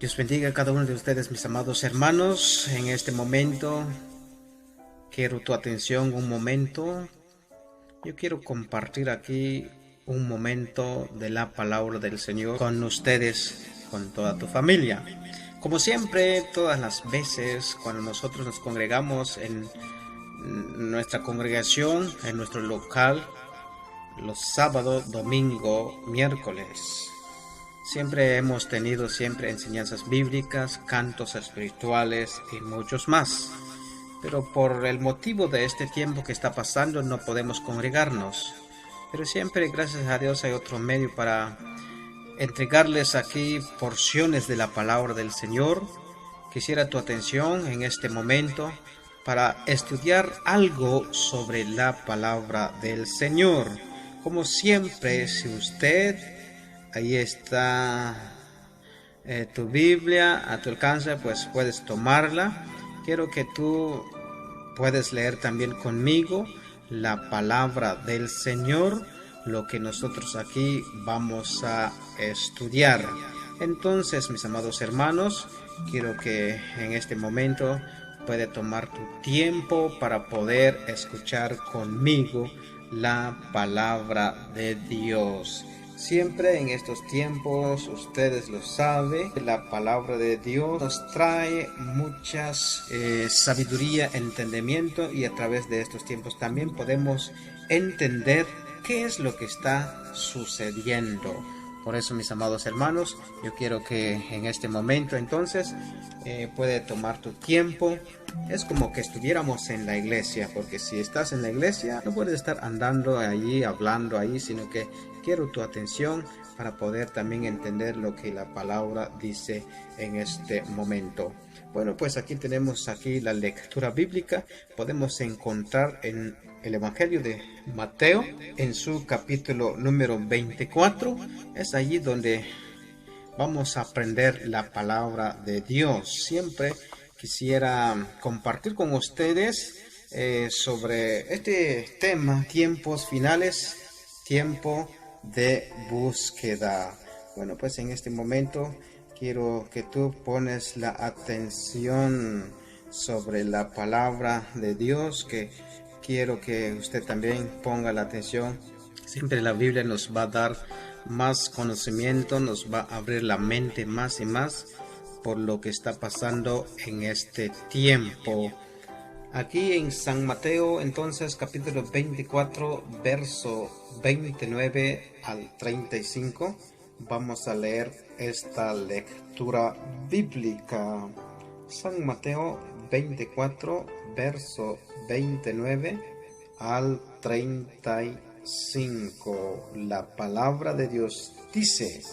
Dios bendiga a cada uno de ustedes, mis amados hermanos. En este momento quiero tu atención un momento. Yo quiero compartir aquí un momento de la palabra del Señor con ustedes, con toda tu familia. Como siempre, todas las veces cuando nosotros nos congregamos en nuestra congregación, en nuestro local, los sábados, domingo, miércoles, siempre hemos tenido enseñanzas bíblicas, cantos espirituales y muchos más. Pero por el motivo de este tiempo que está pasando no podemos congregarnos. Pero siempre, gracias a Dios, hay otro medio para entregarles aquí porciones de la palabra del Señor. Quisiera tu atención en este momento para estudiar algo sobre la palabra del Señor. Como siempre, si usted, ahí está tu Biblia a tu alcance, pues puedes tomarla. Quiero que tú puedes leer también conmigo la palabra del Señor, lo que nosotros aquí vamos a estudiar. Entonces, mis amados hermanos, quiero que en este momento puedes tomar tu tiempo para poder escuchar conmigo la palabra de Dios. Siempre en estos tiempos, ustedes lo saben, la palabra de Dios nos trae muchas sabiduría, entendimiento, y a través de estos tiempos también podemos entender qué es lo que está sucediendo. Por eso, mis amados hermanos, yo quiero que en este momento entonces puede tomar tu tiempo. Es como que estuviéramos en la iglesia, porque si estás en la iglesia no puedes estar andando allí, hablando ahí, sino que quiero tu atención para poder también entender lo que la palabra dice en este momento. Bueno, pues aquí tenemos la lectura bíblica. Podemos encontrar en el Evangelio de Mateo, en su capítulo número 24. Es allí donde vamos a aprender la palabra de Dios. Siempre quisiera compartir con ustedes sobre este tema, tiempos finales, tiempo de búsqueda. Bueno, pues en este momento quiero que tú pones la atención sobre la palabra de Dios, que quiero que usted también ponga la atención. Siempre la Biblia nos va a dar más conocimiento, nos va a abrir la mente más y más por lo que está pasando en este tiempo. Aquí en San Mateo, entonces, capítulo 24, verso 29 al 35, vamos a leer esta lectura bíblica. San Mateo 24, verso 29 al 35. La palabra de Dios dice: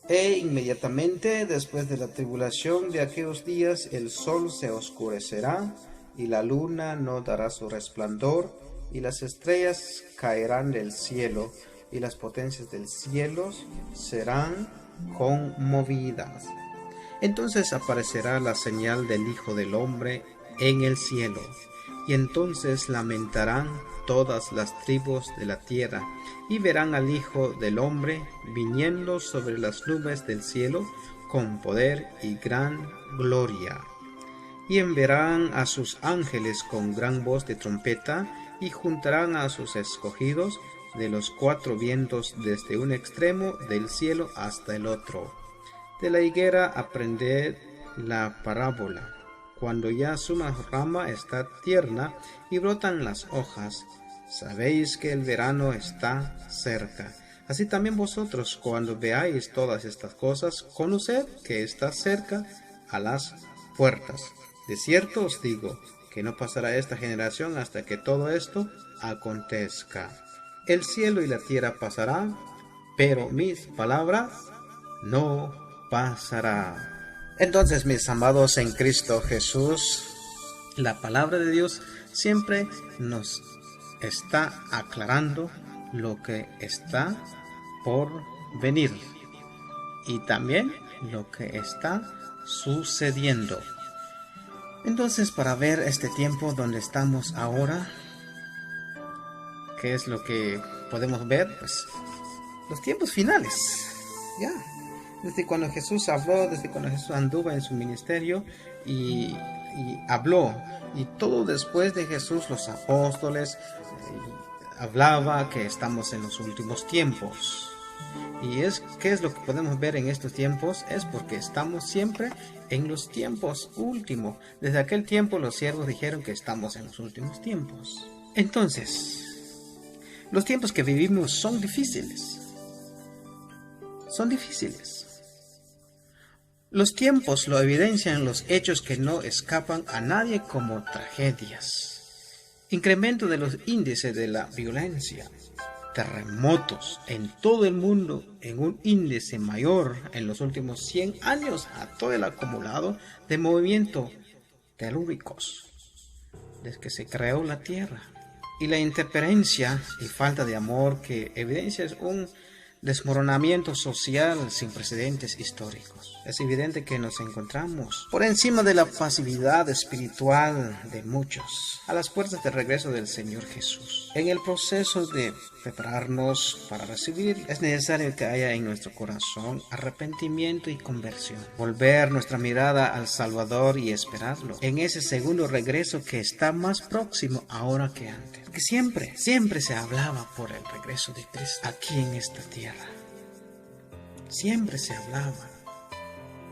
E inmediatamente después de la tribulación de aquellos días, el sol se oscurecerá, y la luna no dará su resplandor, y las estrellas caerán del cielo, y las potencias del cielo serán conmovidas. Entonces aparecerá la señal del Hijo del Hombre en el cielo, y entonces lamentarán todas las tribus de la tierra, y verán al Hijo del Hombre viniendo sobre las nubes del cielo con poder y gran gloria. Y enviarán a sus ángeles con gran voz de trompeta, y juntarán a sus escogidos de los cuatro vientos desde un extremo del cielo hasta el otro. De la higuera aprended la parábola. Cuando ya su rama está tierna y brotan las hojas, sabéis que el verano está cerca. Así también vosotros, cuando veáis todas estas cosas, conoced que está cerca a las puertas. De cierto os digo que no pasará esta generación hasta que todo esto acontezca. El cielo y la tierra pasarán, pero mis palabras no pasarán. Entonces, mis amados en Cristo Jesús, la palabra de Dios siempre nos está aclarando lo que está por venir y también lo que está sucediendo. Entonces, para ver este tiempo donde estamos ahora, ¿qué es lo que podemos ver? Pues los tiempos finales, ya. desde cuando Jesús habló, desde cuando Jesús anduvo en su ministerio y habló. Y todo después de Jesús, los apóstoles hablaba que estamos en los últimos tiempos. Y ¿qué es lo que podemos ver en estos tiempos? Es porque estamos siempre en los tiempos últimos. Desde aquel tiempo los siervos dijeron que estamos en los últimos tiempos. Entonces, los tiempos que vivimos son difíciles. Son difíciles. Los tiempos lo evidencian los hechos que no escapan a nadie como tragedias. Incremento de los índices de la violencia. Terremotos en todo el mundo en un índice mayor en los últimos 100 años a todo el acumulado de movimiento telúricos desde que se creó la Tierra. Y la intemperencia y falta de amor que evidencia es un desmoronamiento social sin precedentes históricos. Es evidente que nos encontramos por encima de la pasividad espiritual de muchos, a las puertas del regreso del Señor Jesús. En el proceso de prepararnos para recibir, es necesario que haya en nuestro corazón arrepentimiento y conversión. Volver nuestra mirada al Salvador y esperarlo en ese segundo regreso que está más próximo ahora que antes. Que siempre se hablaba por el regreso de Cristo aquí en esta tierra. Siempre se hablaba.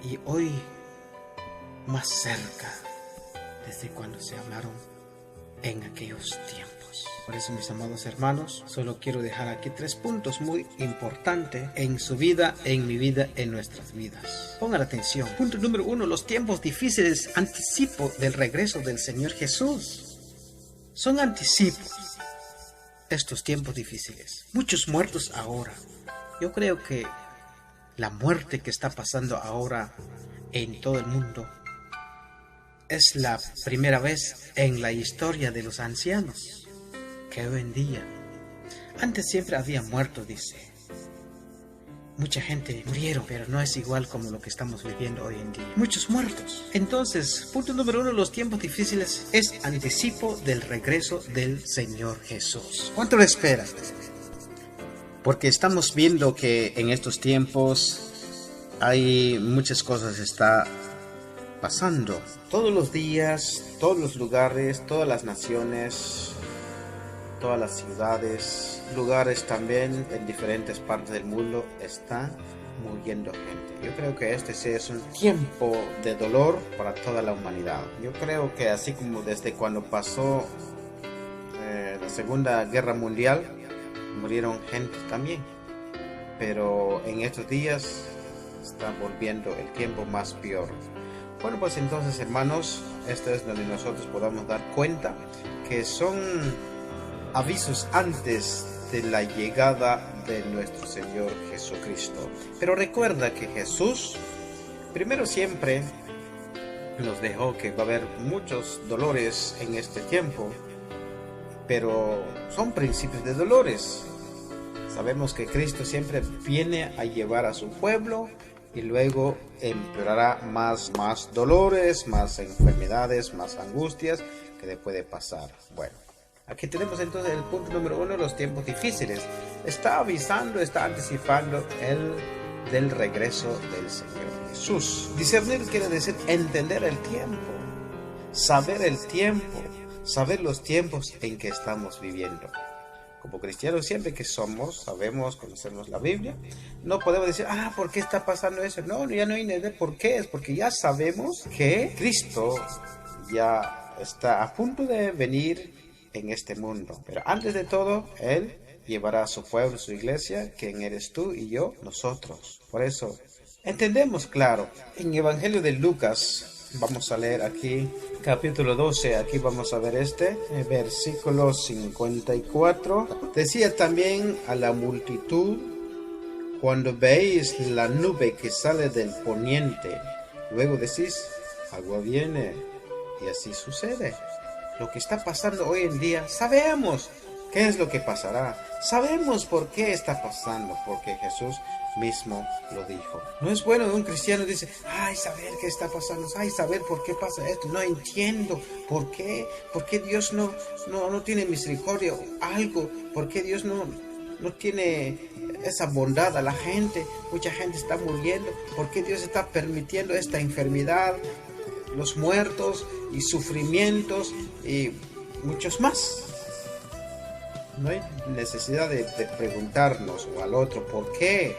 Y hoy más cerca desde cuando se hablaron en aquellos tiempos. Por eso, mis amados hermanos, solo quiero dejar aquí 3 puntos muy importantes en su vida, en mi vida, en nuestras vidas. Pongan atención. Punto número 1, los tiempos difíciles, anticipo del regreso del Señor Jesús. Son anticipos estos tiempos difíciles. Muchos muertos ahora. Yo creo que la muerte que está pasando ahora en todo el mundo es la primera vez en la historia de los ancianos que hoy en día, antes siempre había muertos, dice. Mucha gente murieron, pero no es igual como lo que estamos viviendo hoy en día. Muchos muertos. Entonces, punto número 1, los tiempos difíciles es anticipo del regreso del Señor Jesús. ¿Cuánto lo esperas? Porque estamos viendo que en estos tiempos hay muchas cosas que está pasando. Todos los días, todos los lugares, todas las naciones, todas las ciudades, lugares también en diferentes partes del mundo está muriendo gente. Yo creo que este sí es un tiempo de dolor para toda la humanidad. Yo creo que así como desde cuando pasó la Segunda Guerra Mundial, murieron gente también, pero en estos días está volviendo el tiempo más peor. Bueno, pues entonces, hermanos, esto es donde nosotros podamos dar cuenta que son avisos antes de la llegada de nuestro Señor Jesucristo. Pero recuerda que Jesús primero siempre nos dejó que va a haber muchos dolores en este tiempo, pero son principios de dolores. Sabemos que Cristo siempre viene a llevar a su pueblo y luego empeorará más dolores, más enfermedades, más angustias que le puede pasar. Bueno, aquí tenemos entonces el punto número 1, los tiempos difíciles. Está avisando, está anticipando del regreso del Señor Jesús. Discernir quiere decir entender el tiempo, saber el tiempo, saber los tiempos en que estamos viviendo. Como cristianos, siempre que somos, sabemos, conocemos la Biblia, no podemos decir, ¿por qué está pasando eso? No, ya no hay ni idea por qué, es porque ya sabemos que Cristo ya está a punto de venir en este mundo. Pero antes de todo, Él llevará a su pueblo, su iglesia, quien eres tú y yo, nosotros. Por eso, entendemos claro, en Evangelio de Lucas, vamos a leer aquí, capítulo 12, aquí vamos a ver versículo 54. Decía también a la multitud, cuando veis la nube que sale del poniente, luego decís, agua viene, y así sucede. Lo que está pasando hoy en día, sabemos qué es lo que pasará, sabemos por qué está pasando, porque Jesús mismo lo dijo. No es bueno que un cristiano dice, saber qué está pasando, saber por qué pasa esto, no entiendo por qué Dios no tiene misericordia o algo, por qué Dios no tiene esa bondad a la gente. Mucha gente está muriendo. ¿Por qué Dios está permitiendo esta enfermedad, los muertos y sufrimientos y muchos más? No hay necesidad de preguntarnos o al otro por qué.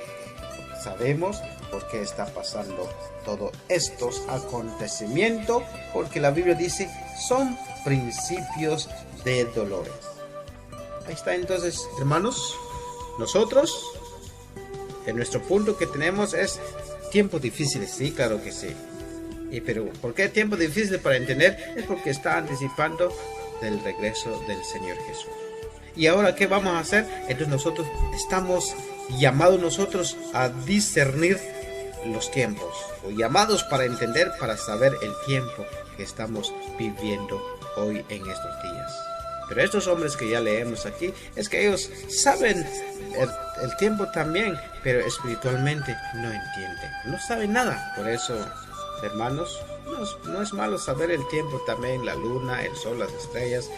Sabemos por qué está pasando todos estos acontecimientos, porque la Biblia dice son principios de dolores. Ahí está entonces, hermanos, nosotros en nuestro punto que tenemos es tiempos difíciles, sí, claro que sí. Pero ¿por qué tiempos difíciles para entender? Es porque está anticipando del regreso del Señor Jesús. ¿Y ahora qué vamos a hacer? Entonces nosotros estamos llamados a discernir los tiempos, o llamados para entender, para saber el tiempo que estamos viviendo hoy en estos días. Pero estos hombres que ya leemos aquí, es que ellos saben el tiempo también, pero espiritualmente no entienden, no saben nada. Por eso, hermanos, no es malo saber el tiempo también, la luna, el sol, las estrellas,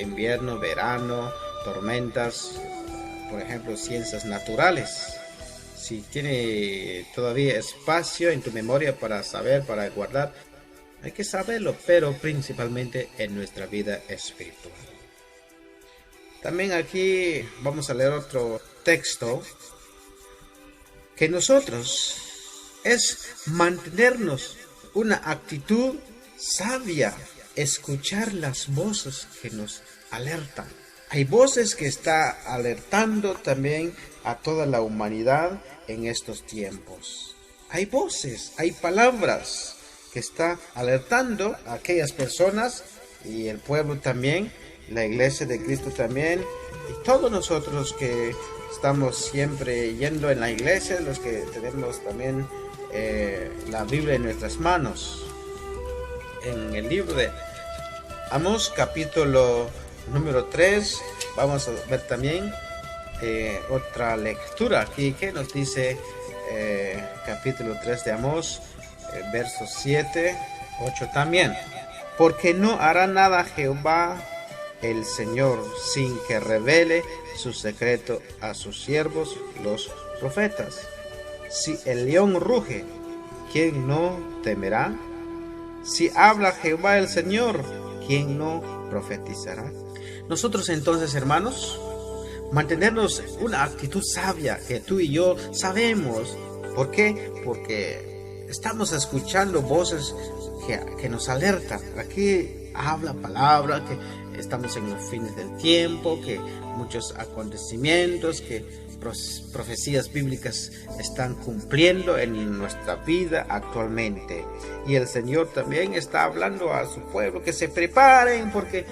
invierno, verano, tormentas, por ejemplo, ciencias naturales. Si tiene todavía espacio en tu memoria para saber, para guardar, hay que saberlo, pero principalmente en nuestra vida espiritual. También aquí vamos a leer otro texto, que nosotros es mantenernos una actitud sabia, escuchar las voces que nos alertan. Hay voces que está alertando también a toda la humanidad en estos tiempos. Hay voces, hay palabras que está alertando a aquellas personas y el pueblo también, la iglesia de Cristo también, y todos nosotros que estamos siempre yendo en la iglesia, los que tenemos también la Biblia en nuestras manos. En el libro de Amós, capítulo número 3, vamos a ver también otra lectura aquí que nos dice capítulo 3 de Amós, versos 7, 8 también. Porque no hará nada Jehová el Señor sin que revele su secreto a sus siervos los profetas. Si el león ruge, ¿quién no temerá? Si habla Jehová el Señor, ¿quién no profetizará? Nosotros entonces, hermanos, mantenernos una actitud sabia que tú y yo sabemos. ¿Por qué? Porque estamos escuchando voces que nos alertan. Aquí habla palabra, que estamos en los fines del tiempo, que muchos acontecimientos, que profecías bíblicas están cumpliendo en nuestra vida actualmente. Y el Señor también está hablando a su pueblo que se preparen, porque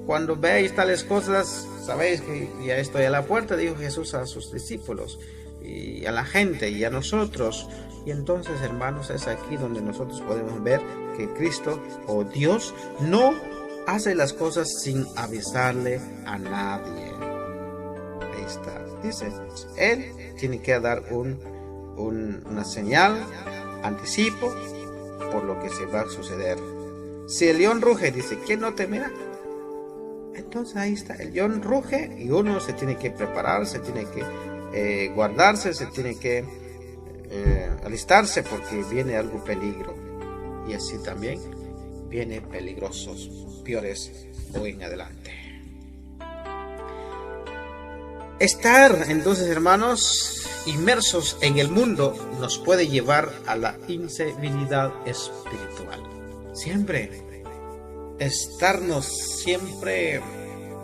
cuando veáis tales cosas, sabéis que ya estoy a la puerta, dijo Jesús a sus discípulos y a la gente y a nosotros. Y entonces, hermanos, es aquí donde nosotros podemos ver que Cristo o Dios no hace las cosas sin avisarle a nadie. Ahí está. Dice, Él tiene que dar una señal, anticipo, por lo que se va a suceder. Si el león ruge, dice, ¿quién no temerá? Entonces ahí está, el león ruge y uno se tiene que preparar, se tiene que guardarse, se tiene que alistarse porque viene algo peligro. Y así también viene peligrosos, peores hoy en adelante. Estar entonces, hermanos, inmersos en el mundo nos puede llevar a la insensibilidad espiritual. Siempre estarnos siempre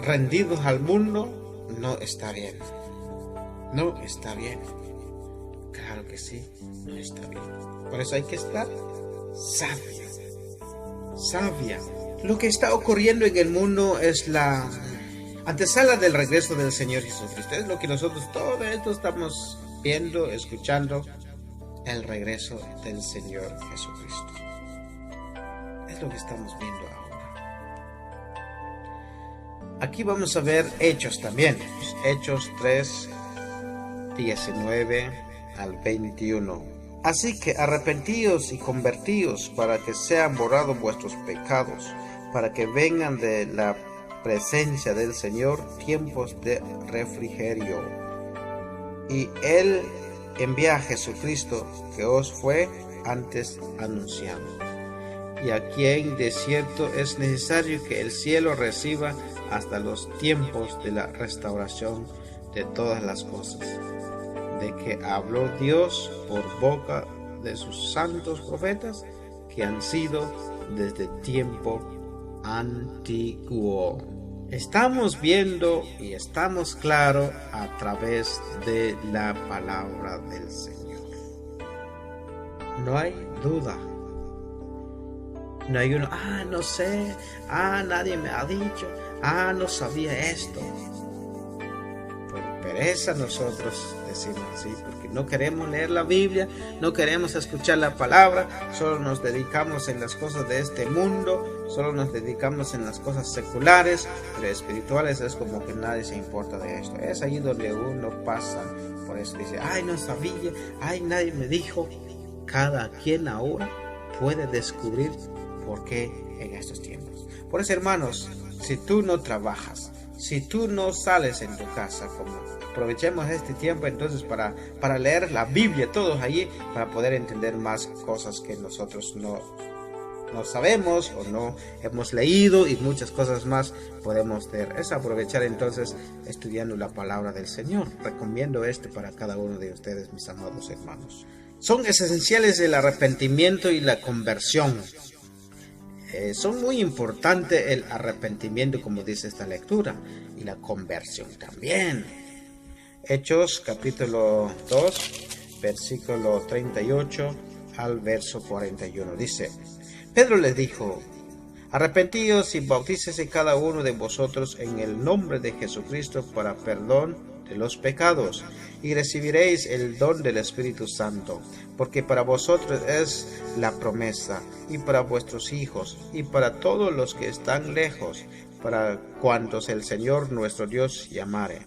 rendidos al mundo no está bien. No está bien. Claro que sí, no está bien. Por eso hay que estar sabia. Sabia. Lo que está ocurriendo en el mundo es la antesala del regreso del Señor Jesucristo. Es lo que nosotros todo esto estamos viendo, escuchando, el regreso del Señor Jesucristo. Es lo que estamos viendo ahora. Aquí vamos a ver Hechos también. Hechos 3, 19 al 21. Así que arrepentíos y convertíos para que sean borrados vuestros pecados, para que vengan de la presencia del Señor tiempos de refrigerio, y Él envía a Jesucristo que os fue antes anunciado, y a quien de cierto es necesario que el cielo reciba hasta los tiempos de la restauración de todas las cosas, de que habló Dios por boca de sus santos profetas que han sido desde tiempo antiguo. Estamos viendo y estamos claros a través de la palabra del Señor. No hay duda. No hay uno, no sé, nadie me ha dicho, no sabía esto. Por pereza nosotros decimos así, porque no queremos leer la Biblia, no queremos escuchar la palabra, solo nos dedicamos en las cosas de este mundo, solo nos dedicamos en las cosas seculares, pero espirituales es como que nadie se importa de esto. Es ahí donde uno pasa por eso, dice, no sabía, nadie me dijo. Cada quien ahora puede descubrir por qué en estos tiempos. Por eso, hermanos, si tú no trabajas, si tú no sales en tu casa, aprovechemos este tiempo entonces para leer la Biblia todos allí, para poder entender más cosas que nosotros no sabemos o no hemos leído, y muchas cosas más podemos ver. Es aprovechar entonces estudiando la palabra del Señor. Recomiendo para cada uno de ustedes, mis amados hermanos. Son esenciales el arrepentimiento y la conversión. Son muy importantes el arrepentimiento, como dice esta lectura, y la conversión también. Hechos capítulo 2, versículo 38 al verso 41 dice: Pedro les dijo: arrepentíos y bautícese cada uno de vosotros en el nombre de Jesucristo para perdón de los pecados, y recibiréis el don del Espíritu Santo, porque para vosotros es la promesa, y para vuestros hijos, y para todos los que están lejos, para cuantos el Señor nuestro Dios llamare.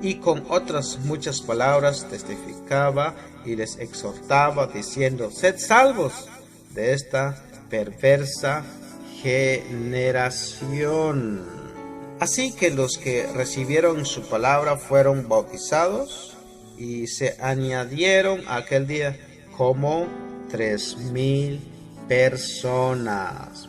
Y con otras muchas palabras testificaba y les exhortaba, diciendo: sed salvos de esta perversa generación. Así que los que recibieron su palabra fueron bautizados, y se añadieron aquel día como 3,000 personas.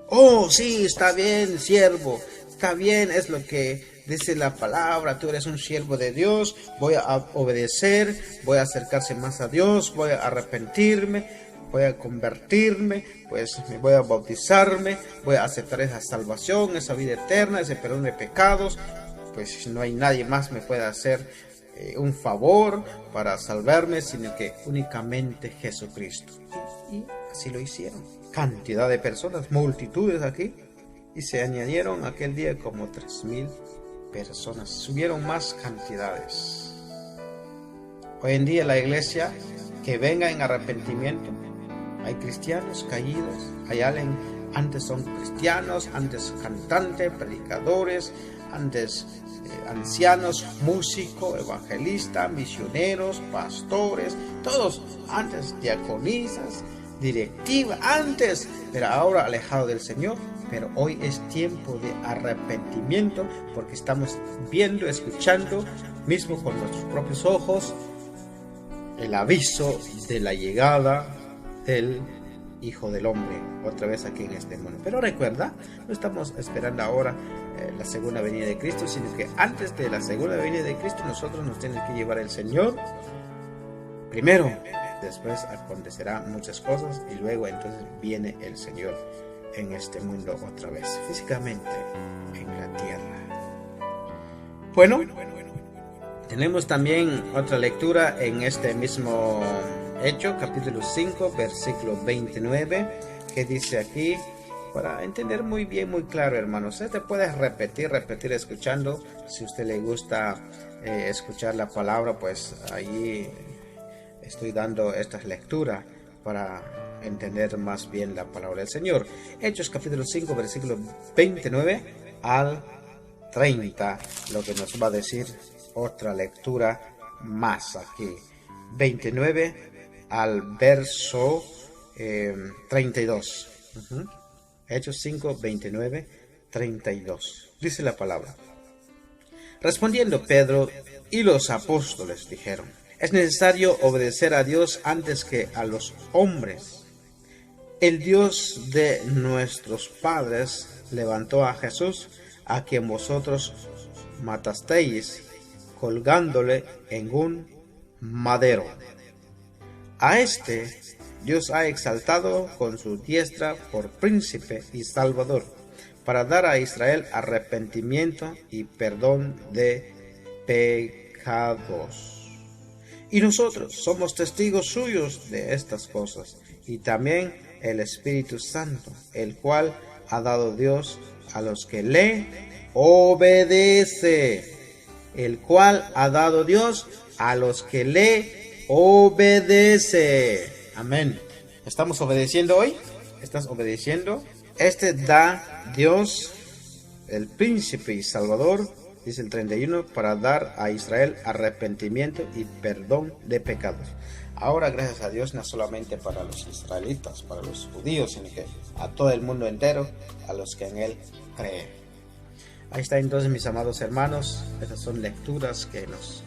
Oh, sí, está bien, siervo, está bien, es lo que dice la palabra, tú eres un siervo de Dios, voy a obedecer, voy a acercarse más a Dios, voy a arrepentirme, voy a convertirme, pues me voy a bautizarme, voy a aceptar esa salvación, esa vida eterna, ese perdón de pecados. Pues no hay nadie más me puede hacer un favor para salvarme, sino que únicamente Jesucristo. Y así lo hicieron. Cantidad de personas, multitudes aquí, y se añadieron aquel día como 3,000 personas. Subieron más cantidades. Hoy en día la iglesia que venga en arrepentimiento, hay cristianos caídos, hay alguien, antes son cristianos, antes cantantes, predicadores, antes ancianos, músicos, evangelistas, misioneros, pastores, todos antes diaconisas, directiva, antes, pero ahora alejado del Señor. Pero hoy es tiempo de arrepentimiento, porque estamos viendo, escuchando, mismo con nuestros propios ojos, el aviso de la llegada del Hijo del Hombre, otra vez aquí en este mundo. Pero recuerda, no estamos esperando ahora la segunda venida de Cristo, sino que antes de la segunda venida de Cristo nosotros nos tiene que llevar el Señor primero. Después acontecerán muchas cosas y luego entonces viene el Señor en este mundo otra vez, físicamente en la tierra. Bueno, tenemos también otra lectura en este mismo Hechos, capítulo 5, versículo 29, que dice aquí, para entender muy bien, muy claro, hermanos. Usted puede repetir escuchando. Si a usted le gusta escuchar la palabra, pues allí estoy dando estas lecturas para entender más bien la palabra del Señor. Hechos capítulo 5, versículo 29 al 30, lo que nos va a decir otra lectura más aquí. 29 al verso 32. Hechos 5, 29, 32. Dice la palabra: Respondiendo Pedro y los apóstoles dijeron: es necesario obedecer a Dios antes que a los hombres. El Dios de nuestros padres levantó a Jesús, a quien vosotros matasteis, colgándole en un madero. A este Dios ha exaltado con su diestra por príncipe y salvador, para dar a Israel arrepentimiento y perdón de pecados. Y nosotros somos testigos suyos de estas cosas, y también el Espíritu Santo, el cual ha dado Dios a los que le obedece. El cual ha dado Dios a los que le obedece. Amén. ¿Estamos obedeciendo hoy? ¿Estás obedeciendo? Da Dios, el príncipe y salvador, dice el 31, para dar a Israel arrepentimiento y perdón de pecados. Ahora, gracias a Dios, no solamente para los israelitas, para los judíos, sino que a todo el mundo entero, a los que en Él creen. Ahí está entonces, mis amados hermanos. Esas son lecturas que nos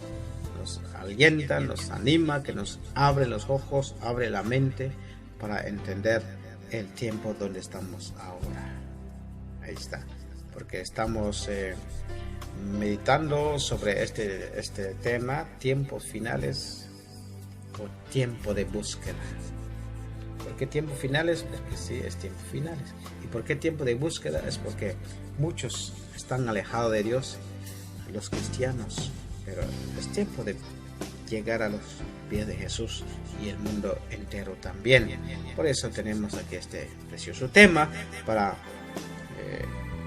alientan, nos anima, que nos abre los ojos, abre la mente para entender el tiempo donde estamos ahora. Ahí está, porque estamos meditando sobre este tema, tiempos finales o tiempo de búsqueda. ¿Por qué tiempos finales? Porque sí, es tiempo finales. ¿Y por qué tiempo de búsqueda? Es porque muchos están alejados de Dios, los cristianos, pero es tiempo de llegar a los pies de Jesús y el mundo entero también. Por eso tenemos aquí este precioso tema para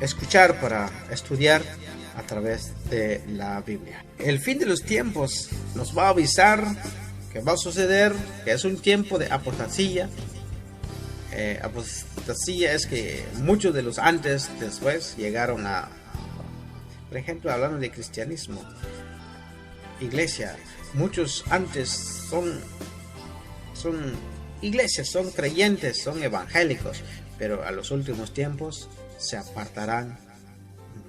escuchar, para estudiar a través de la Biblia. El fin de los tiempos nos va a avisar que va a suceder, que es un tiempo de apostasía. Apostasía es que muchos de los antes, después llegaron a, por ejemplo, hablando de cristianismo, iglesia, muchos antes son iglesias, son creyentes, son evangélicos, pero a los últimos tiempos se apartarán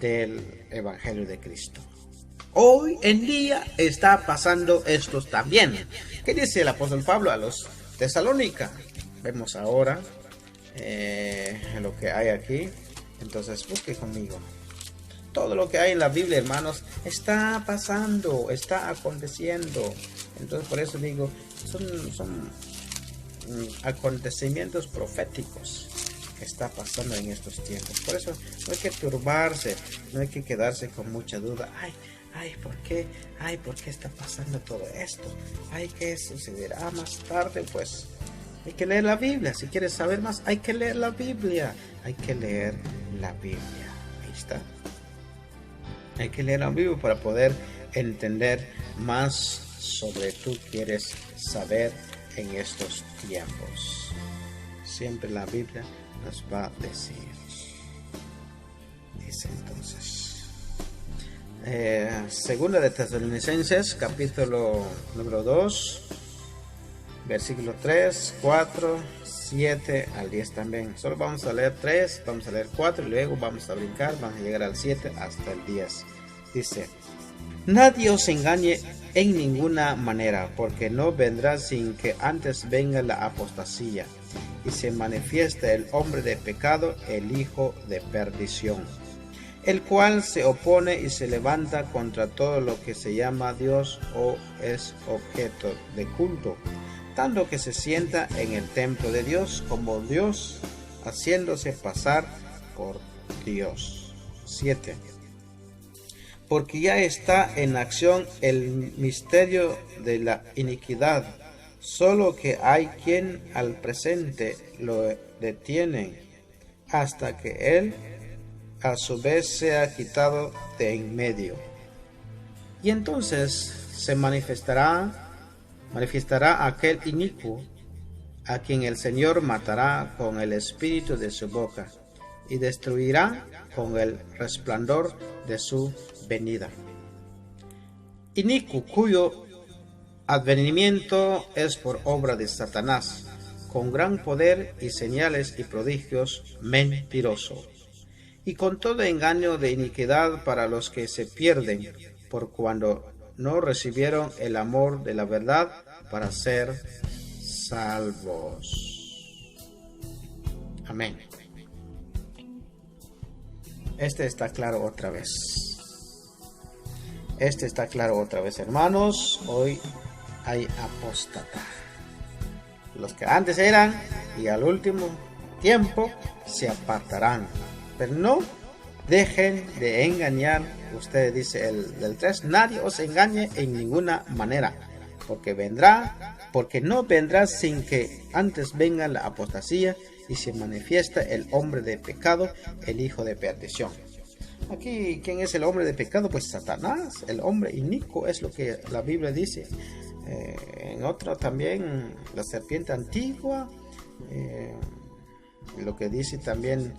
del evangelio de Cristo. Hoy en día está pasando esto también. ¿Qué dice el apóstol Pablo a los Tesalónica? Vemos ahora lo que hay aquí. Entonces busque conmigo. Todo lo que hay en la Biblia, hermanos, está pasando, está aconteciendo. Entonces por eso digo, son acontecimientos proféticos que está pasando en estos tiempos. Por eso no hay que turbarse, no hay que quedarse con mucha duda. ¿Por qué? ¿Por qué está pasando todo esto? ¿Qué sucederá más tarde? Pues hay que leer la Biblia. Si quieres saber más, hay que leer la Biblia. Hay que leer la Biblia. Ahí está. Hay que leer la Biblia para poder entender más sobre tú quieres saber en estos tiempos. Siempre la Biblia nos va a decir. Dice entonces. Segunda de Tesalonicenses, capítulo número 2, versículo 3, 4, 7 al 10 también. Solo vamos a leer 3, vamos a leer 4 y luego vamos a brincar, vamos a llegar al 7 hasta el 10. Dice: nadie os engañe en ninguna manera, porque no vendrá sin que antes venga la apostasía y se manifieste el hombre de pecado, el hijo de perdición, el cual se opone y se levanta contra todo lo que se llama Dios o es objeto de culto, tanto que se sienta en el templo de Dios como Dios, haciéndose pasar por Dios. 7. Porque ya está en acción el misterio de la iniquidad, solo que hay quien al presente lo detiene, hasta que él a su vez sea quitado de en medio. Y entonces se manifestará aquel inicuo, a quien el Señor matará con el espíritu de su boca, y destruirá con el resplandor de su venida. Inicuo, cuyo advenimiento es por obra de Satanás, con gran poder y señales y prodigios, mentiroso, y con todo engaño de iniquidad para los que se pierden, por cuando no recibieron el amor de la verdad para ser salvos. Amén. Este está claro otra vez. Este está claro otra vez, hermanos. Hoy hay apóstata. Los que antes eran y al último tiempo se apartarán. Pero no dejen de engañar. Usted dice el 3, nadie os engañe en ninguna manera, porque no vendrá sin que antes venga la apostasía y se manifiesta el hombre de pecado, el hijo de perdición. Aquí, ¿quién es el hombre de pecado? Pues Satanás, el hombre inicuo, es lo que la Biblia dice. En otro también, la serpiente antigua, lo que dice también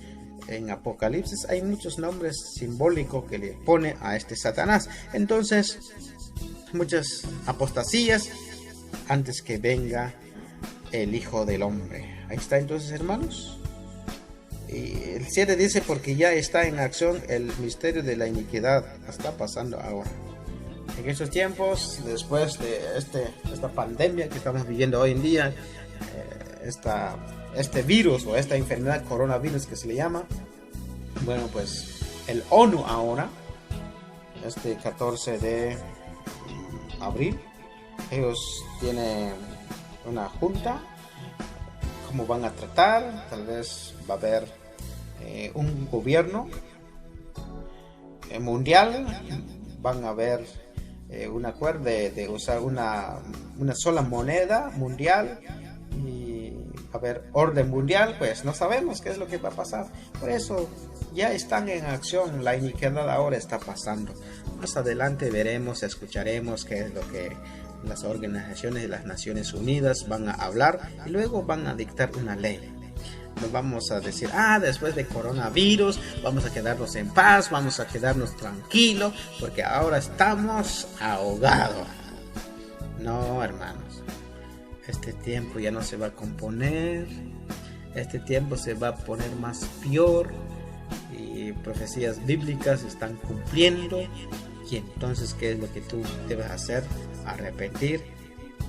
en Apocalipsis, hay muchos nombres simbólicos que le pone a este Satanás. Entonces, muchas apostasías antes que venga el Hijo del Hombre. Ahí está entonces, hermanos. Y el 7 dice, porque ya está en acción el misterio de la iniquidad. Está pasando ahora. En estos tiempos, después de esta pandemia que estamos viviendo hoy en día, este virus o esta enfermedad coronavirus que se le llama, bueno, pues el ONU ahora, este 14 de abril, ellos tienen una junta, cómo van a tratar, tal vez va a haber un gobierno mundial, van a haber un acuerdo de usar una sola moneda mundial y a ver orden mundial. Pues no sabemos qué es lo que va a pasar, por eso ya están en acción. La iniquidad ahora está pasando. Más adelante veremos, escucharemos qué es lo que las organizaciones de las Naciones Unidas van a hablar y luego van a dictar una ley. No vamos a decir, después de coronavirus vamos a quedarnos en paz, vamos a quedarnos tranquilos porque ahora estamos ahogados. No, hermanos, este tiempo ya no se va a componer, este tiempo se va a poner más peor y profecías bíblicas están cumpliendo. Y entonces, ¿qué es lo que tú debes hacer? Arrepentir,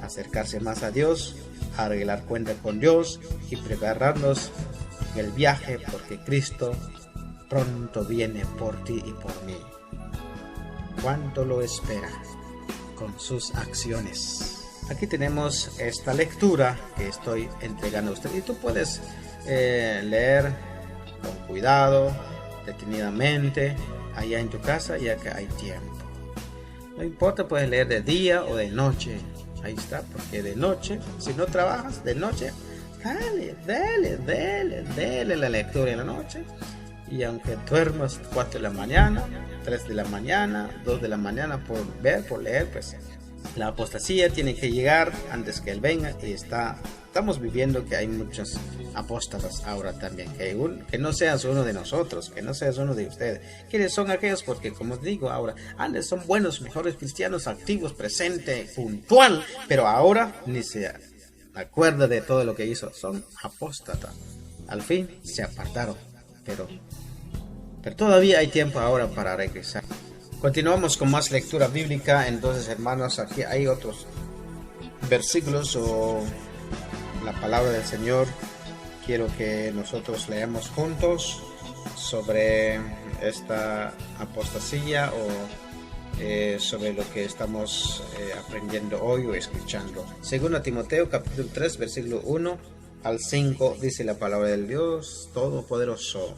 acercarse más a Dios, arreglar cuenta con Dios y prepararnos en el viaje, porque Cristo pronto viene por ti y por mí. ¿Cuánto lo espera? Con sus acciones. Aquí tenemos esta lectura que estoy entregando a usted y tú puedes leer con cuidado, detenidamente, allá en tu casa, ya que hay tiempo. No importa, puedes leer de día o de noche. Ahí está, porque de noche, si no trabajas, de noche, dale la lectura en la noche. Y aunque duermas 4 de la mañana, 3 de la mañana, 2 de la mañana por leer, pues la apostasía tiene que llegar antes que Él venga. Y estamos viviendo que hay muchos apóstatas ahora también. Que no seas uno de nosotros, que no seas uno de ustedes. ¿Quiénes son aquellos? Porque como digo ahora, antes son buenos, mejores cristianos, activos, presentes, puntual, pero ahora ni se acuerda de todo lo que hizo. Son apóstatas. Al fin se apartaron, pero todavía hay tiempo ahora para regresar. Continuamos con más lectura bíblica. Entonces, hermanos, aquí hay otros versículos o la palabra del Señor. Quiero que nosotros leamos juntos sobre esta apostasía o sobre lo que estamos aprendiendo hoy o escuchando. Segundo Timoteo capítulo 3 versículo 1 al 5 dice la palabra del Dios Todopoderoso.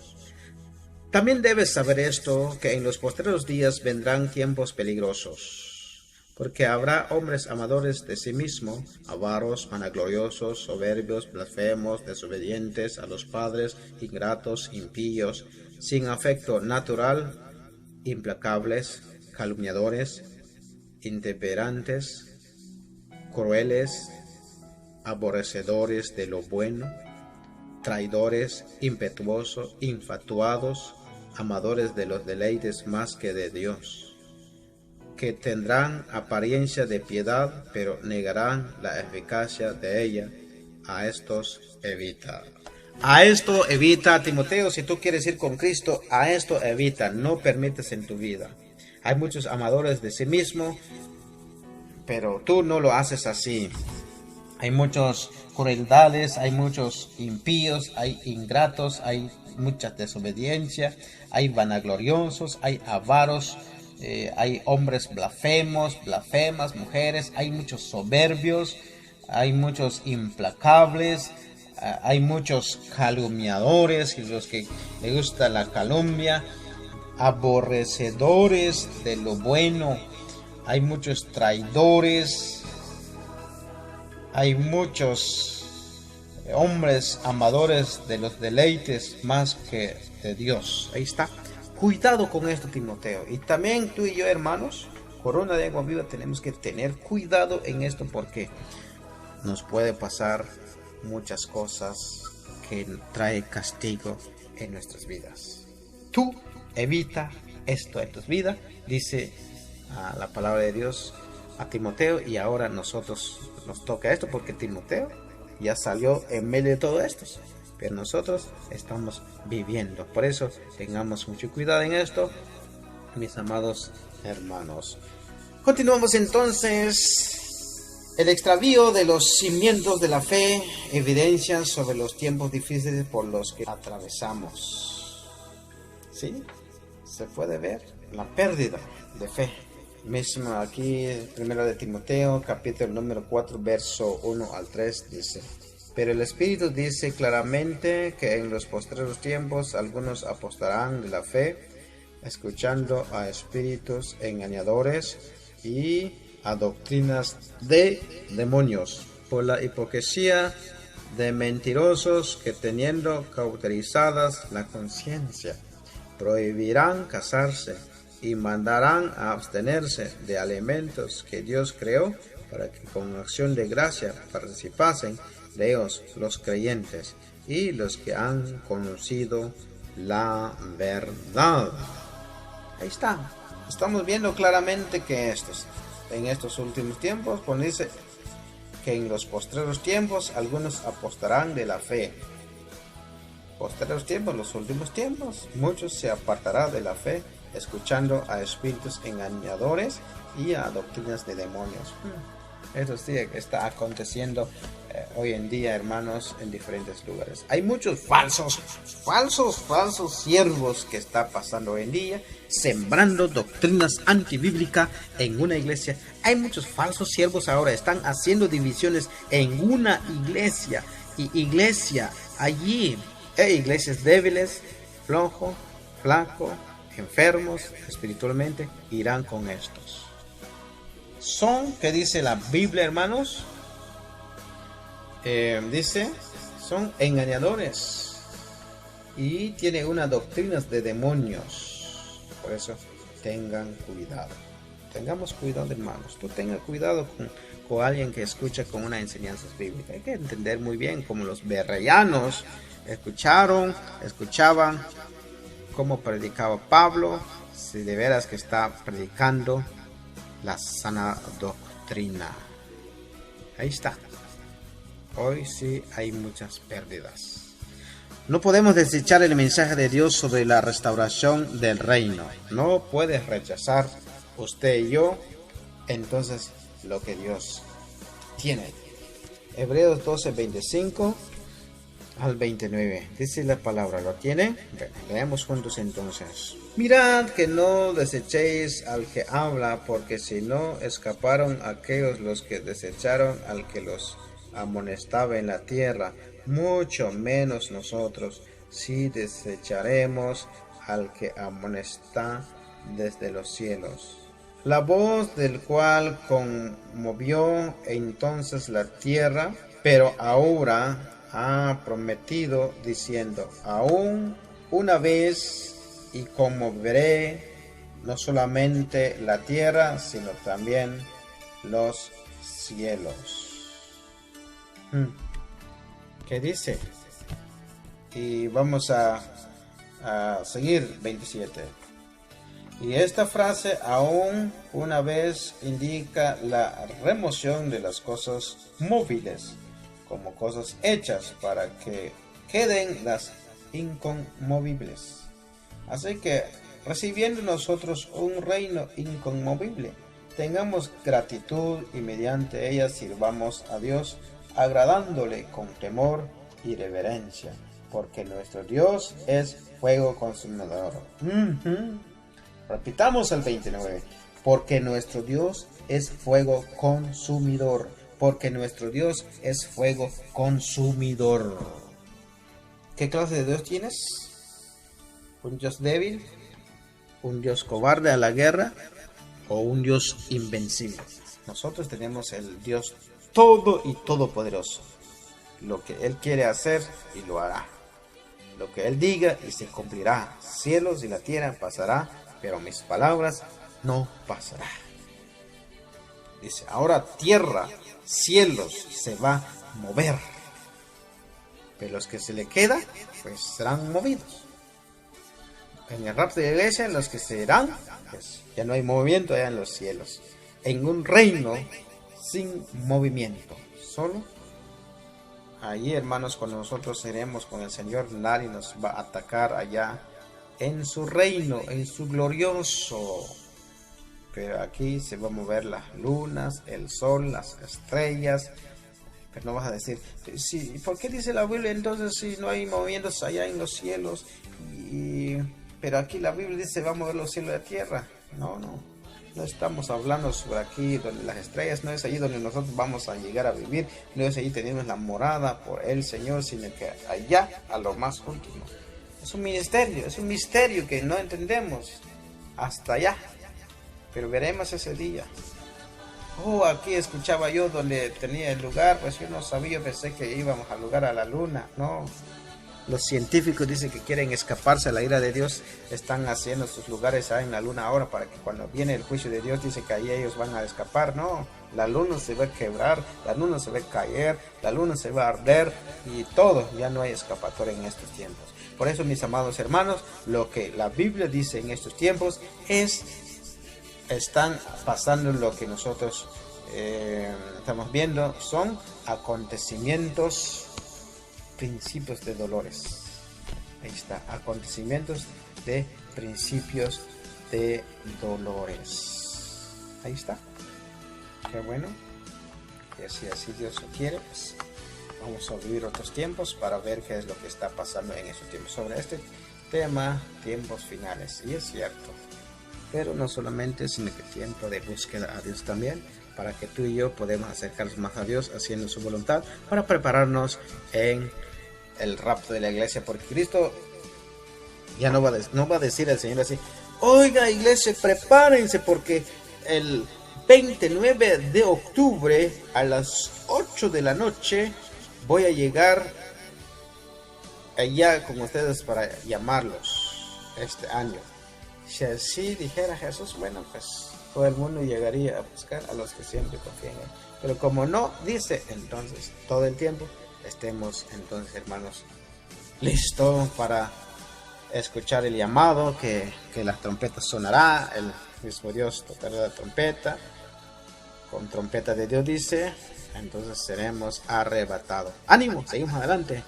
También debes saber esto, que en los postreros días vendrán tiempos peligrosos, porque habrá hombres amadores de sí mismos, avaros, vanagloriosos, soberbios, blasfemos, desobedientes a los padres, ingratos, impíos, sin afecto natural, implacables, calumniadores, intemperantes, crueles, aborrecedores de lo bueno, traidores, impetuosos, infatuados, amadores de los deleites más que de Dios, que tendrán apariencia de piedad, pero negarán la eficacia de ella. A estos evita. A esto evita, Timoteo, si tú quieres ir con Cristo, a esto evita, no permites en tu vida. Hay muchos amadores de sí mismo, pero tú no lo haces así. Hay muchos crueldades, hay muchos impíos, hay ingratos, hay mucha desobediencia, hay vanagloriosos, hay avaros, hay hombres blasfemos, blasfemas, mujeres, hay muchos soberbios, hay muchos implacables, hay muchos calumniadores, los que les gusta la calumnia, aborrecedores de lo bueno, hay muchos traidores, hay muchos hombres amadores de los deleites más que de Dios. Ahí está. Cuidado con esto, Timoteo. Y también tú y yo, hermanos, Corona de Agua Viva, tenemos que tener cuidado en esto porque nos puede pasar muchas cosas que trae castigo en nuestras vidas. Tú evita esto en tus vidas, dice la palabra de Dios a Timoteo, y ahora nosotros nos toca esto porque Timoteo ya salió en medio de todo esto, pero nosotros estamos viviendo. Por eso tengamos mucho cuidado en esto, mis amados hermanos. Continuamos entonces. El extravío de los cimientos de la fe evidencia sobre los tiempos difíciles por los que atravesamos. ¿Sí? Se puede ver la pérdida de fe. Mismo aquí, primero de Timoteo, capítulo número 4, verso 1 al 3, dice: Pero el Espíritu dice claramente que en los postreros tiempos algunos apostarán de la fe, escuchando a espíritus engañadores y a doctrinas de demonios, por la hipocresía de mentirosos que, teniendo cauterizadas la conciencia, prohibirán casarse y mandarán a abstenerse de alimentos que Dios creó, para que con acción de gracia participasen de ellos los creyentes y los que han conocido la verdad. Ahí está. Estamos viendo claramente que en estos últimos tiempos, cuando dice que en los postreros tiempos algunos apostarán de la fe. Postreros tiempos, los últimos tiempos, muchos se apartarán de la fe, escuchando a espíritus engañadores y a doctrinas de demonios. Eso sí está aconteciendo hoy en día, hermanos, en diferentes lugares. Hay muchos falsos siervos que está pasando hoy en día, sembrando doctrinas antibíblicas en una iglesia. Hay muchos falsos siervos ahora, están haciendo divisiones en una iglesia. Y iglesia allí, iglesias débiles, flaco, enfermos espiritualmente, irán con estos. Son, ¿qué dice la Biblia, hermanos? Dice, son engañadores y tienen unas doctrinas de demonios. Por eso tengan cuidado. Tengamos cuidado, hermanos. Tú tenga cuidado con alguien que escucha con una enseñanza bíblica. Hay que entender muy bien cómo los bereanos escuchaban cómo predicaba Pablo, si de veras que está predicando la sana doctrina. Ahí está. Hoy sí hay muchas pérdidas. No podemos desechar el mensaje de Dios sobre la restauración del reino. No puedes rechazar, usted y yo, entonces lo que Dios tiene. Hebreos 12, 25 al 29. Dice la palabra, ¿lo tiene? Bueno, leemos juntos entonces. Mirad que no desechéis al que habla, porque si no escaparon aquellos los que desecharon al que los amonestaba en la tierra, mucho menos nosotros, si desecharemos al que amonesta desde los cielos. La voz del cual conmovió entonces la tierra, pero ahora ha prometido diciendo, aún una vez y conmoveré no solamente la tierra, sino también los cielos. ¿Qué dice? Y vamos a seguir 27. Y esta frase, aún una vez, indica la remoción de las cosas móviles como cosas hechas para que queden las inconmovibles. Así que, recibiendo nosotros un reino inconmovible, tengamos gratitud y mediante ella sirvamos a Dios, agradándole con temor y reverencia, porque nuestro Dios es fuego consumidor. Repitamos el 29. Porque nuestro Dios es fuego consumidor. Porque nuestro Dios es fuego consumidor. ¿Qué clase de Dios tienes? ¿Un Dios débil? ¿Un Dios cobarde a la guerra? ¿O un Dios invencible? Nosotros tenemos el Dios todo y todopoderoso. Lo que Él quiere hacer y lo hará. Lo que Él diga y se cumplirá. Cielos y la tierra pasará, pero mis palabras no pasarán. Dice, ahora tierra, cielos se va a mover. Pero los que se le queda, pues serán movidos. En el rapto de la iglesia, los que se irán, pues ya no hay movimiento allá en los cielos. En un reino sin movimiento. Solo allí, hermanos, cuando nosotros seremos con el Señor, nadie nos va a atacar allá en su reino, en su glorioso. Pero aquí se va a mover las lunas, el sol, las estrellas. Pero no vas a decir, sí, ¿por qué dice la Biblia entonces si no hay movimientos allá en los cielos? Pero aquí la Biblia dice va a mover los cielos y la tierra. No estamos hablando sobre aquí donde las estrellas, no es allí donde nosotros vamos a llegar a vivir, no es allí tenemos la morada por el Señor, sino que allá a lo más último. Es un misterio que no entendemos hasta allá, pero veremos ese día. Aquí escuchaba yo donde tenía el lugar, pues yo no sabía, pensé que íbamos al lugar a la luna. No, los científicos dicen que quieren escaparse a la ira de Dios, están haciendo sus lugares ahí en la luna ahora para que cuando viene el juicio de Dios dice que ahí ellos van a escapar. No, la luna se va a quebrar, la luna se va a caer, la luna se va a arder y todo, ya no hay escapatoria en estos tiempos. Por eso, mis amados hermanos, lo que la Biblia dice en estos tiempos están pasando lo que nosotros estamos viendo, son acontecimientos, principios de dolores. Ahí está, acontecimientos de principios de dolores. Ahí está. Qué bueno. Y así Dios lo quiere, pues vamos a vivir otros tiempos para ver qué es lo que está pasando en esos tiempos. Sobre este tema, tiempos finales. Y es cierto. Pero no solamente, sino que tiempo de búsqueda a Dios también, para que tú y yo podamos acercarnos más a Dios haciendo su voluntad, para prepararnos en el rapto de la iglesia, porque Cristo ya no va a decir al Señor así, oiga iglesia, prepárense porque el 29 de octubre a las 8 de la noche voy a llegar allá con ustedes para llamarlos este año. Si así dijera Jesús, bueno, pues todo el mundo llegaría a buscar a los que siempre confían en él. Pero como no dice, entonces todo el tiempo estemos entonces, hermanos, listos para escuchar el llamado, que la trompeta sonará, el mismo Dios tocará la trompeta, con trompeta de Dios dice, entonces seremos arrebatados. ¡Ánimo! Seguimos adelante.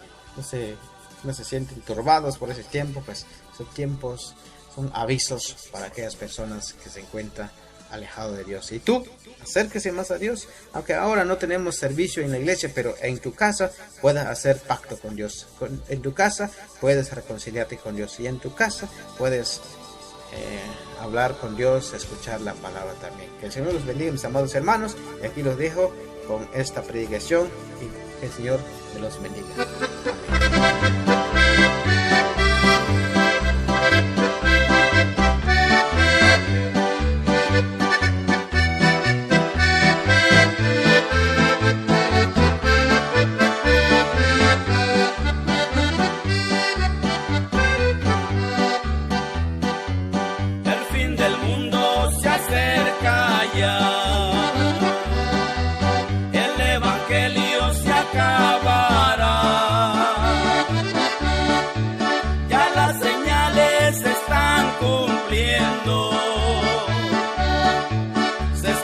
No se sienten turbados por ese tiempo, pues esos tiempos son avisos para aquellas personas que se encuentran alejados de Dios. Y tú, acérquese más a Dios, aunque ahora no tenemos servicio en la iglesia, pero en tu casa puedes hacer pacto con Dios. En tu casa puedes reconciliarte con Dios y en tu casa puedes hablar con Dios, escuchar la palabra también. Que el Señor los bendiga, mis amados hermanos, y aquí los dejo con esta predicación y que el Señor me los bendiga.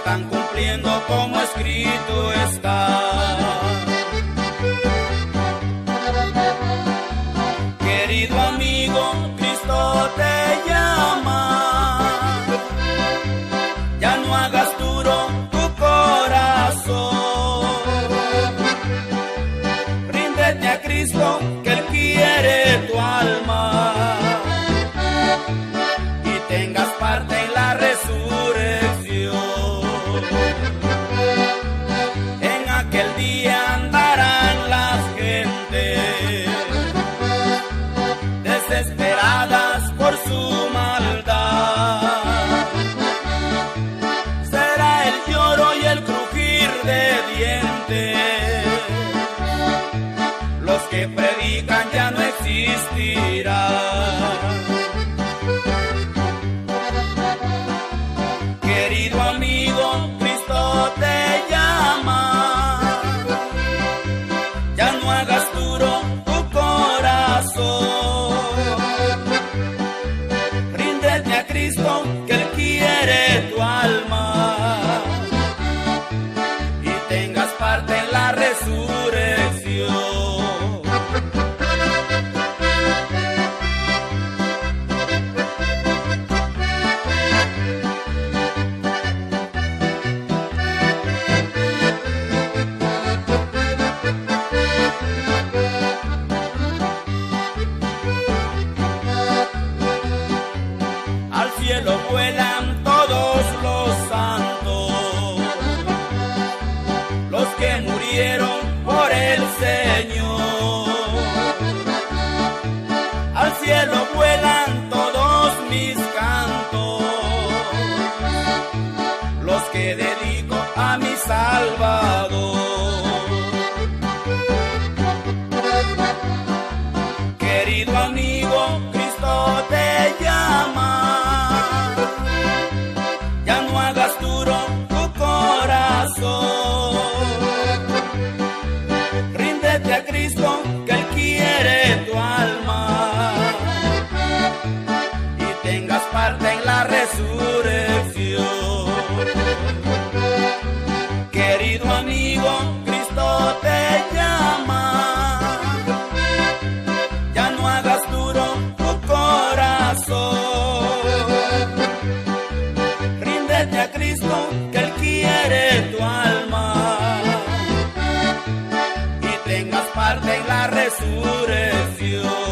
Amén. Como escrito está. Querido amigo, Cristo te llama. Ya no hagas duro tu corazón. Ríndete a Cristo, que Él quiere tu alma. Y tengas parte en la resurrección. Al cielo vuelan todos los santos, los que murieron por el Señor. Al cielo vuelan todos mis cantos, los que dedico a mi Salvador. Querido amigo, Cristo te llama. Ya no hagas duro tu corazón. Ríndete a Cristo, que Él quiere tu alma. Y tengas parte en la resurrección. Querido amigo, Cristo te llama. Ya no hagas duro tu corazón. Ríndete a Cristo, que Él quiere tu alma. Y tengas parte en la resurrección.